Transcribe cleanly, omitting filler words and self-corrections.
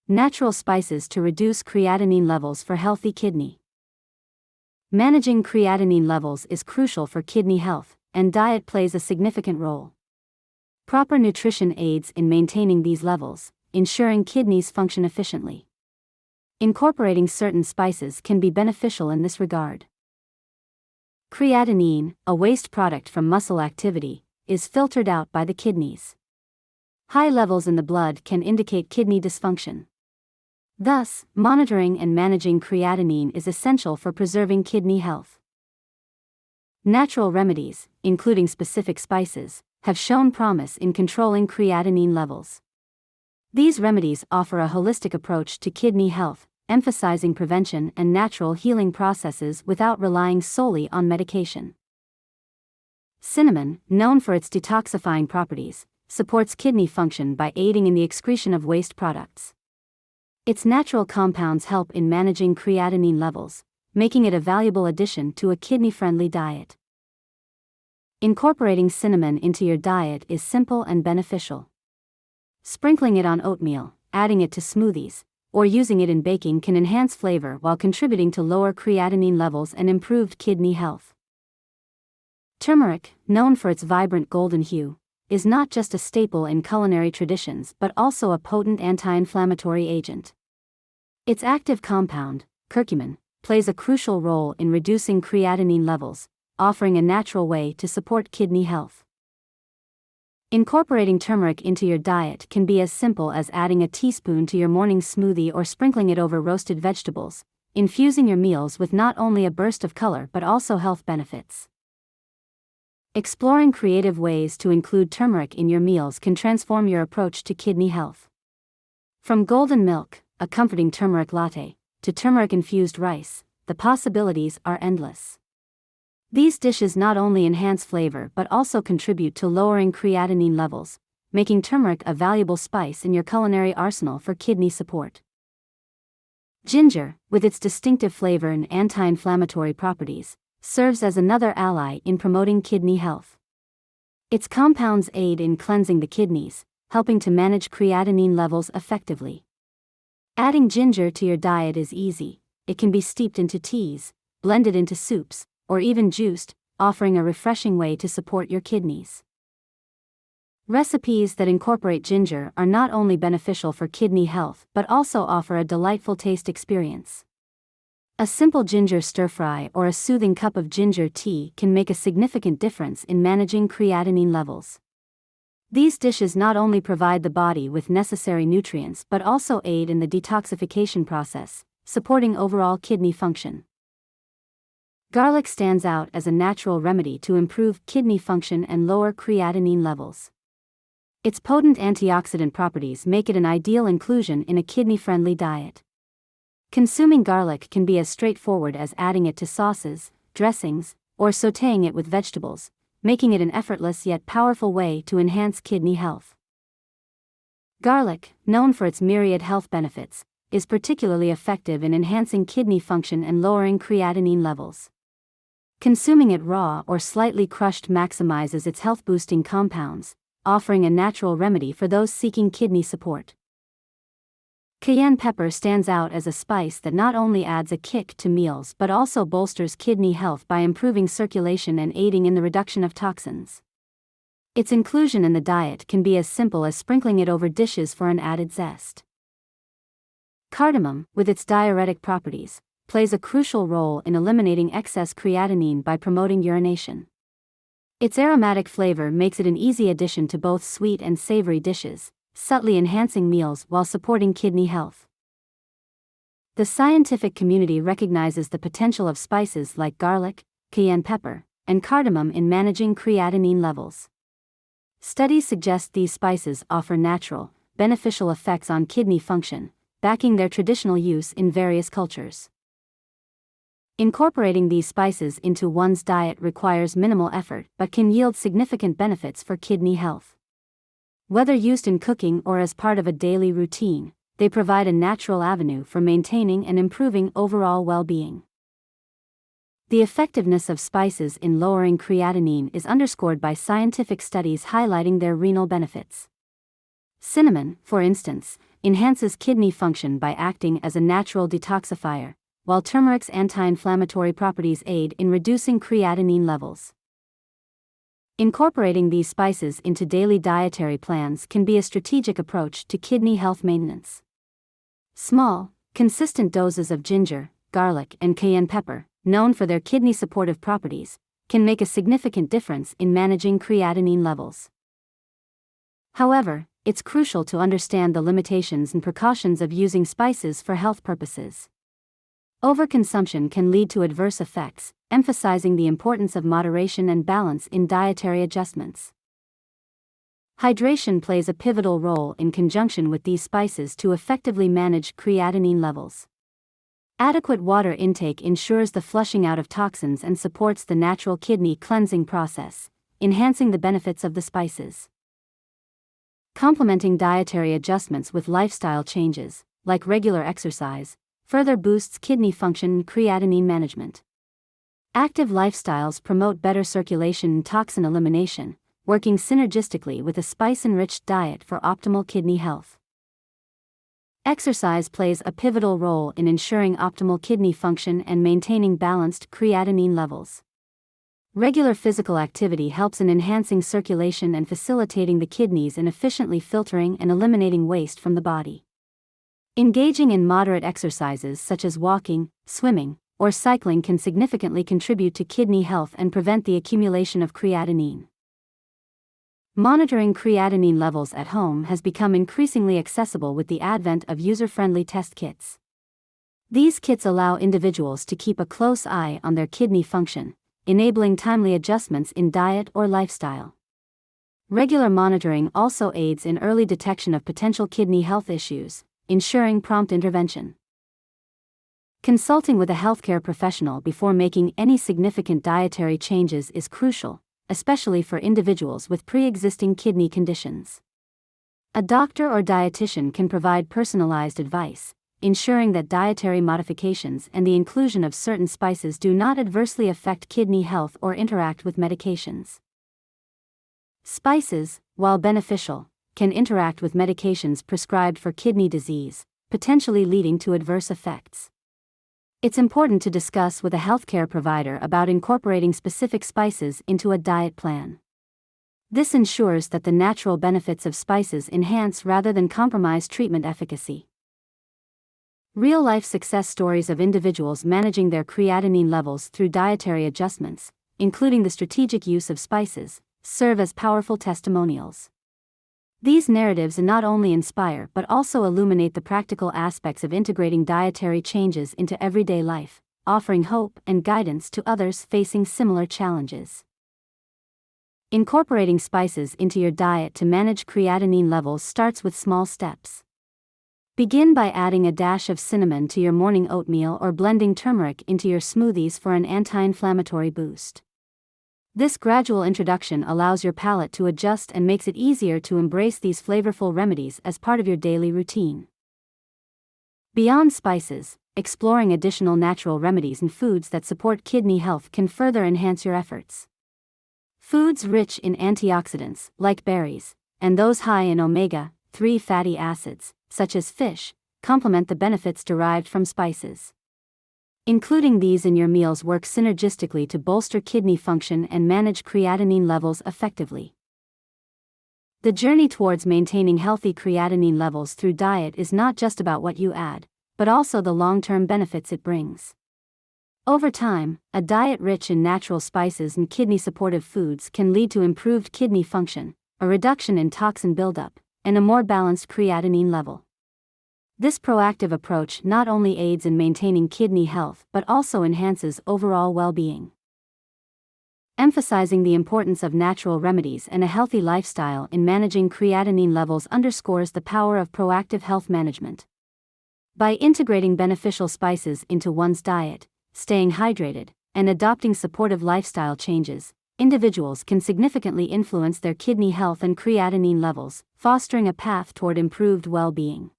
Natural spices to reduce creatinine levels for healthy kidney. Managing creatinine levels is crucial for kidney health, and diet plays a significant role. Proper nutrition aids in maintaining these levels, ensuring kidneys function efficiently. Incorporating certain spices can be beneficial in this regard. Creatinine, a waste product from muscle activity, is filtered out by the kidneys. High levels in the blood can indicate kidney dysfunction. Thus, monitoring and managing creatinine is essential for preserving kidney health. Natural remedies, including specific spices, have shown promise in controlling creatinine levels. These remedies offer a holistic approach to kidney health, emphasizing prevention and natural healing processes without relying solely on medication. Cinnamon, known for its detoxifying properties, supports kidney function by aiding in the excretion of waste products. Its natural compounds help in managing creatinine levels, making it a valuable addition to a kidney-friendly diet. Incorporating cinnamon into your diet is simple and beneficial. Sprinkling it on oatmeal, adding it to smoothies, or using it in baking can enhance flavor while contributing to lower creatinine levels and improved kidney health. Turmeric, known for its vibrant golden hue, is not just a staple in culinary traditions but also a potent anti-inflammatory agent. Its active compound, curcumin, plays a crucial role in reducing creatinine levels, offering a natural way to support kidney health. Incorporating turmeric into your diet can be as simple as adding a teaspoon to your morning smoothie or sprinkling it over roasted vegetables, infusing your meals with not only a burst of color but also health benefits. Exploring creative ways to include turmeric in your meals can transform your approach to kidney health. From golden milk, a comforting turmeric latte, to turmeric-infused rice, the possibilities are endless. These dishes not only enhance flavor but also contribute to lowering creatinine levels, making turmeric a valuable spice in your culinary arsenal for kidney support. Ginger, with its distinctive flavor and anti-inflammatory properties, serves as another ally in promoting kidney health. Its compounds aid in cleansing the kidneys, helping to manage creatinine levels effectively. Adding ginger to your diet is easy. It can be steeped into teas, blended into soups, or even juiced, offering a refreshing way to support your kidneys. Recipes that incorporate ginger are not only beneficial for kidney health but also offer a delightful taste experience. A simple ginger stir-fry or a soothing cup of ginger tea can make a significant difference in managing creatinine levels. These dishes not only provide the body with necessary nutrients but also aid in the detoxification process, supporting overall kidney function. Garlic stands out as a natural remedy to improve kidney function and lower creatinine levels. Its potent antioxidant properties make it an ideal inclusion in a kidney-friendly diet. Consuming garlic can be as straightforward as adding it to sauces, dressings, or sautéing it with vegetables, making it an effortless yet powerful way to enhance kidney health. Garlic, known for its myriad health benefits, is particularly effective in enhancing kidney function and lowering creatinine levels. Consuming it raw or slightly crushed maximizes its health-boosting compounds, offering a natural remedy for those seeking kidney support. Cayenne pepper stands out as a spice that not only adds a kick to meals but also bolsters kidney health by improving circulation and aiding in the reduction of toxins. Its inclusion in the diet can be as simple as sprinkling it over dishes for an added zest. Cardamom, with its diuretic properties, plays a crucial role in eliminating excess creatinine by promoting urination. Its aromatic flavor makes it an easy addition to both sweet and savory dishes, subtly enhancing meals while supporting kidney health. The scientific community recognizes the potential of spices like garlic, cayenne pepper, and cardamom in managing creatinine levels. Studies suggest these spices offer natural, beneficial effects on kidney function, backing their traditional use in various cultures. Incorporating these spices into one's diet requires minimal effort but can yield significant benefits for kidney health. Whether used in cooking or as part of a daily routine, they provide a natural avenue for maintaining and improving overall well-being. The effectiveness of spices in lowering creatinine is underscored by scientific studies highlighting their renal benefits. Cinnamon, for instance, enhances kidney function by acting as a natural detoxifier, while turmeric's anti-inflammatory properties aid in reducing creatinine levels. Incorporating these spices into daily dietary plans can be a strategic approach to kidney health maintenance. Small, consistent doses of ginger, garlic, and cayenne pepper, known for their kidney-supportive properties, can make a significant difference in managing creatinine levels. However, it's crucial to understand the limitations and precautions of using spices for health purposes. Overconsumption can lead to adverse effects, emphasizing the importance of moderation and balance in dietary adjustments. Hydration plays a pivotal role in conjunction with these spices to effectively manage creatinine levels. Adequate water intake ensures the flushing out of toxins and supports the natural kidney cleansing process, enhancing the benefits of the spices. Complementing dietary adjustments with lifestyle changes, like regular exercise, further boosts kidney function and creatinine management. Active lifestyles promote better circulation and toxin elimination, working synergistically with a spice-enriched diet for optimal kidney health. Exercise plays a pivotal role in ensuring optimal kidney function and maintaining balanced creatinine levels. Regular physical activity helps in enhancing circulation and facilitating the kidneys in efficiently filtering and eliminating waste from the body. Engaging in moderate exercises such as walking, swimming, or cycling can significantly contribute to kidney health and prevent the accumulation of creatinine. Monitoring creatinine levels at home has become increasingly accessible with the advent of user-friendly test kits. These kits allow individuals to keep a close eye on their kidney function, enabling timely adjustments in diet or lifestyle. Regular monitoring also aids in early detection of potential kidney health issues, ensuring prompt intervention. Consulting with a healthcare professional before making any significant dietary changes is crucial, especially for individuals with pre-existing kidney conditions. A doctor or dietitian can provide personalized advice, ensuring that dietary modifications and the inclusion of certain spices do not adversely affect kidney health or interact with medications. Spices, while beneficial, can interact with medications prescribed for kidney disease, potentially leading to adverse effects. It's important to discuss with a healthcare provider about incorporating specific spices into a diet plan. This ensures that the natural benefits of spices enhance rather than compromise treatment efficacy. Real-life success stories of individuals managing their creatinine levels through dietary adjustments, including the strategic use of spices, serve as powerful testimonials. These narratives not only inspire but also illuminate the practical aspects of integrating dietary changes into everyday life, offering hope and guidance to others facing similar challenges. Incorporating spices into your diet to manage creatinine levels starts with small steps. Begin by adding a dash of cinnamon to your morning oatmeal or blending turmeric into your smoothies for an anti-inflammatory boost. This gradual introduction allows your palate to adjust and makes it easier to embrace these flavorful remedies as part of your daily routine. Beyond spices, exploring additional natural remedies and foods that support kidney health can further enhance your efforts. Foods rich in antioxidants, like berries, and those high in omega-3 fatty acids, such as fish, complement the benefits derived from spices. Including these in your meals works synergistically to bolster kidney function and manage creatinine levels effectively. The journey towards maintaining healthy creatinine levels through diet is not just about what you add, but also the long-term benefits it brings. Over time, a diet rich in natural spices and kidney-supportive foods can lead to improved kidney function, a reduction in toxin buildup, and a more balanced creatinine level. This proactive approach not only aids in maintaining kidney health but also enhances overall well-being. Emphasizing the importance of natural remedies and a healthy lifestyle in managing creatinine levels underscores the power of proactive health management. By integrating beneficial spices into one's diet, staying hydrated, and adopting supportive lifestyle changes, individuals can significantly influence their kidney health and creatinine levels, fostering a path toward improved well-being.